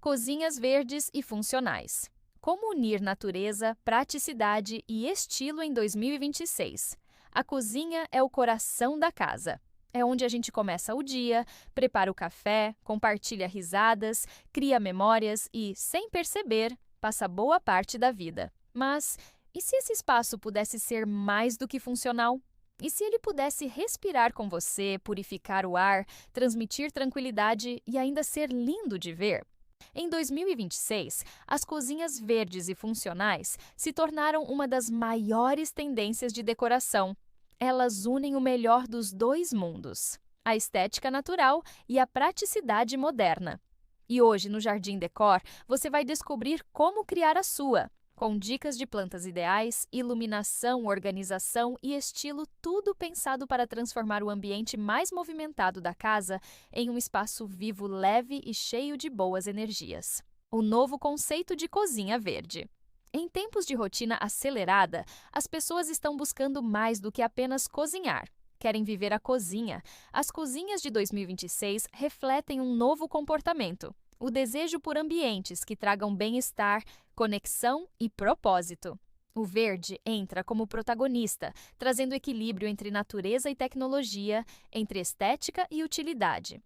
Cozinhas verdes e funcionais. Como unir natureza, praticidade e estilo em 2026? A cozinha é o coração da casa. É onde a gente começa o dia, prepara o café, compartilha risadas, cria memórias e, sem perceber, passa boa parte da vida. Mas e se esse espaço pudesse ser mais do que funcional? E se ele pudesse respirar com você, purificar o ar, transmitir tranquilidade e ainda ser lindo de ver? Em 2026, as cozinhas verdes e funcionais se tornaram uma das maiores tendências de decoração. Elas unem o melhor dos dois mundos, a estética natural e a praticidade moderna. E hoje, no Jardim Decor, você vai descobrir como criar a sua, com dicas de plantas ideais, iluminação, organização e estilo, tudo pensado para transformar o ambiente mais movimentado da casa em um espaço vivo, leve e cheio de boas energias. O novo conceito de cozinha verde. Em tempos de rotina acelerada, as pessoas estão buscando mais do que apenas cozinhar. Querem viver a cozinha. As cozinhas de 2026 refletem um novo comportamento: o desejo por ambientes que tragam bem-estar, conexão e propósito. O verde entra como protagonista, trazendo equilíbrio entre natureza e tecnologia, entre estética e utilidade.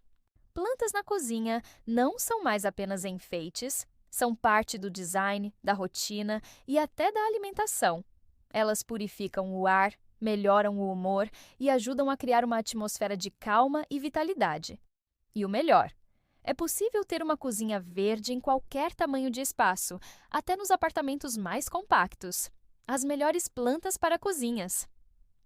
Plantas na cozinha não são mais apenas enfeites, são parte do design, da rotina e até da alimentação. Elas purificam o ar, melhoram o humor e ajudam a criar uma atmosfera de calma e vitalidade. E o melhor: é possível ter uma cozinha verde em qualquer tamanho de espaço, até nos apartamentos mais compactos. As melhores plantas para cozinhas.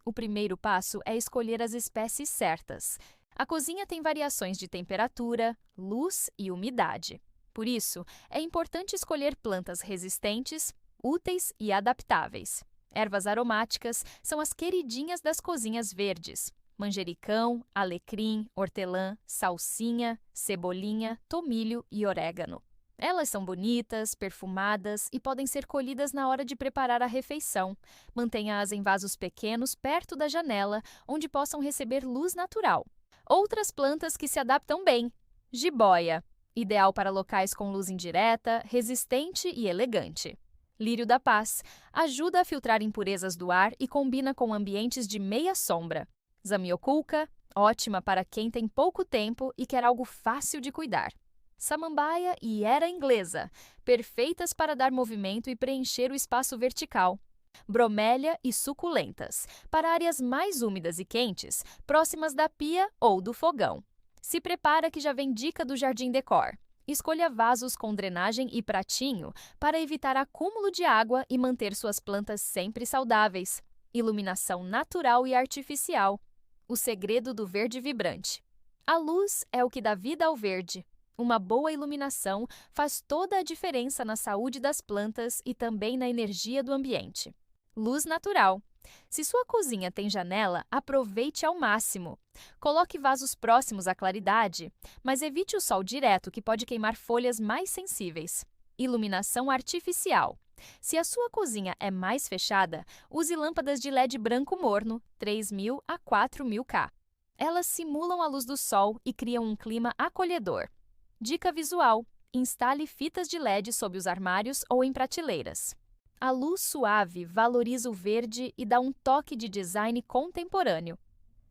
O primeiro passo é escolher as espécies certas. A cozinha tem variações de temperatura, luz e umidade. Por isso, é importante escolher plantas resistentes, úteis e adaptáveis. Ervas aromáticas são as queridinhas das cozinhas verdes: manjericão, alecrim, hortelã, salsinha, cebolinha, tomilho e orégano. Elas são bonitas, perfumadas e podem ser colhidas na hora de preparar a refeição. Mantenha-as em vasos pequenos perto da janela, onde possam receber luz natural. Outras plantas que se adaptam bem: jiboia, ideal para locais com luz indireta, resistente e elegante. Lírio da paz, ajuda a filtrar impurezas do ar e combina com ambientes de meia sombra. Zamioculca, ótima para quem tem pouco tempo e quer algo fácil de cuidar. Samambaia e era inglesa, perfeitas para dar movimento e preencher o espaço vertical. Bromélia e suculentas, para áreas mais úmidas e quentes, próximas da pia ou do fogão. Se prepara que já vem dica do Jardim Decor. Escolha vasos com drenagem e pratinho para evitar acúmulo de água e manter suas plantas sempre saudáveis. Iluminação natural e artificial. O segredo do verde vibrante. A luz é o que dá vida ao verde. Uma boa iluminação faz toda a diferença na saúde das plantas e também na energia do ambiente. Luz natural. Se sua cozinha tem janela, aproveite ao máximo. Coloque vasos próximos à claridade, mas evite o sol direto, que pode queimar folhas mais sensíveis. Iluminação artificial. Se a sua cozinha é mais fechada, use lâmpadas de LED branco morno, 3.000 a 4.000 K. Elas simulam a luz do sol e criam um clima acolhedor. Dica visual: instale fitas de LED sob os armários ou em prateleiras. A luz suave valoriza o verde e dá um toque de design contemporâneo.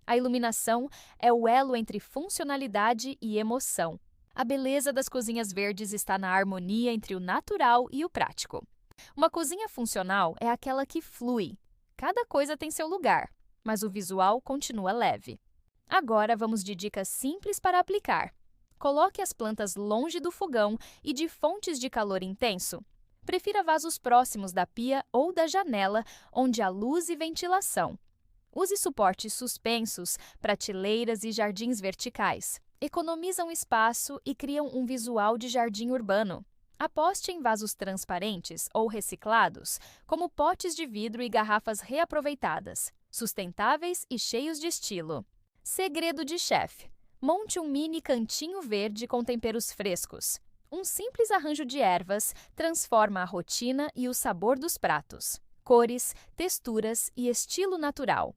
A iluminação é o elo entre funcionalidade e emoção. A beleza das cozinhas verdes está na harmonia entre o natural e o prático. Uma cozinha funcional é aquela que flui. Cada coisa tem seu lugar, mas o visual continua leve. Agora vamos de dicas simples para aplicar. Coloque as plantas longe do fogão e de fontes de calor intenso. Prefira vasos próximos da pia ou da janela, onde há luz e ventilação. Use suportes suspensos, prateleiras e jardins verticais. Economizam espaço e criam um visual de jardim urbano. Aposte em vasos transparentes ou reciclados, como potes de vidro e garrafas reaproveitadas, sustentáveis e cheios de estilo. Segredo de chefe: monte um mini cantinho verde com temperos frescos. Um simples arranjo de ervas transforma a rotina e o sabor dos pratos. Cores, texturas e estilo natural.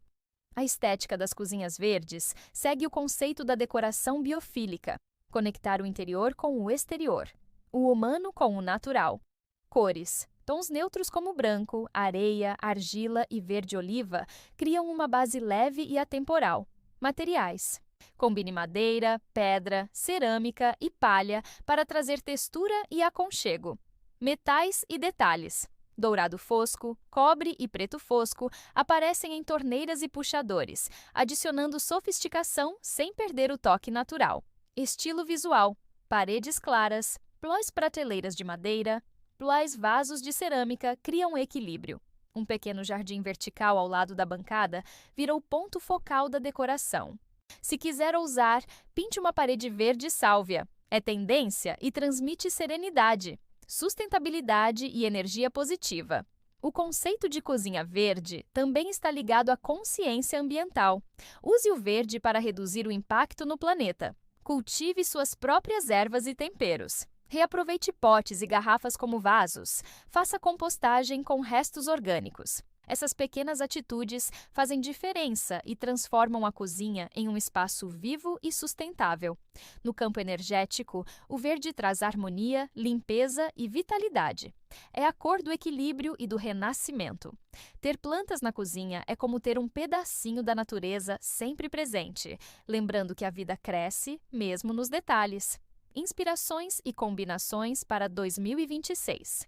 A estética das cozinhas verdes segue o conceito da decoração biofílica: conectar o interior com o exterior. o humano com o natural. Cores. Tons neutros como branco, areia, argila e verde-oliva criam uma base leve e atemporal. Materiais. Combine madeira, pedra, cerâmica e palha para trazer textura e aconchego. Metais e detalhes. Dourado fosco, cobre e preto fosco aparecem em torneiras e puxadores, adicionando sofisticação sem perder o toque natural. Estilo visual. Paredes claras, plóis prateleiras de madeira, plóis vasos de cerâmica criam equilíbrio. Um pequeno jardim vertical ao lado da bancada vira o ponto focal da decoração. Se quiser ousar, pinte uma parede verde sálvia. É tendência e transmite serenidade, sustentabilidade e energia positiva. O conceito de cozinha verde também está ligado à consciência ambiental. Use o verde para reduzir o impacto no planeta. Cultive suas próprias ervas e temperos. Reaproveite potes e garrafas como vasos. Faça compostagem com restos orgânicos. Essas pequenas atitudes fazem diferença e transformam a cozinha em um espaço vivo e sustentável. No campo energético, o verde traz harmonia, limpeza e vitalidade. É a cor do equilíbrio e do renascimento. Ter plantas na cozinha é como ter um pedacinho da natureza sempre presente, lembrando que a vida cresce mesmo nos detalhes. Inspirações e combinações para 2026.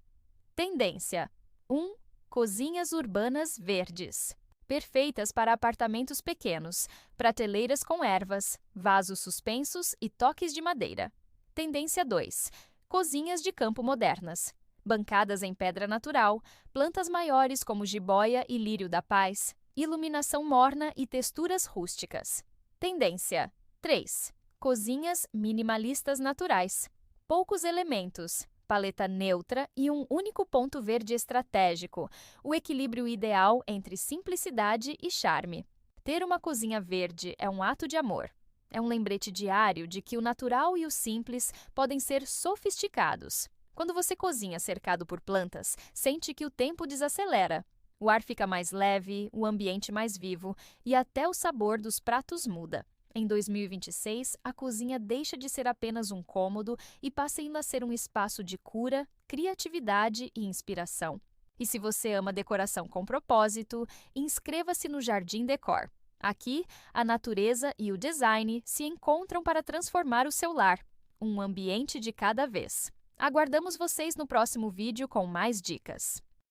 Tendência: 1. Cozinhas urbanas verdes. Perfeitas para apartamentos pequenos, prateleiras com ervas, vasos suspensos e toques de madeira. Tendência 2. Cozinhas de campo modernas. Bancadas em pedra natural, plantas maiores como jiboia e lírio da paz, iluminação morna e texturas rústicas. Tendência 3. Cozinhas minimalistas naturais. Poucos elementos, paleta neutra e um único ponto verde estratégico, o equilíbrio ideal entre simplicidade e charme. Ter uma cozinha verde é um ato de amor. É um lembrete diário de que o natural e o simples podem ser sofisticados. Quando você cozinha cercado por plantas, sente que o tempo desacelera. O ar fica mais leve, o ambiente mais vivo e até o sabor dos pratos muda. Em 2026, a cozinha deixa de ser apenas um cômodo e passa ainda a ser um espaço de cura, criatividade e inspiração. E se você ama decoração com propósito, inscreva-se no Jardim Decor. Aqui, a natureza e o design se encontram para transformar o seu lar, um ambiente de cada vez. Aguardamos vocês no próximo vídeo com mais dicas.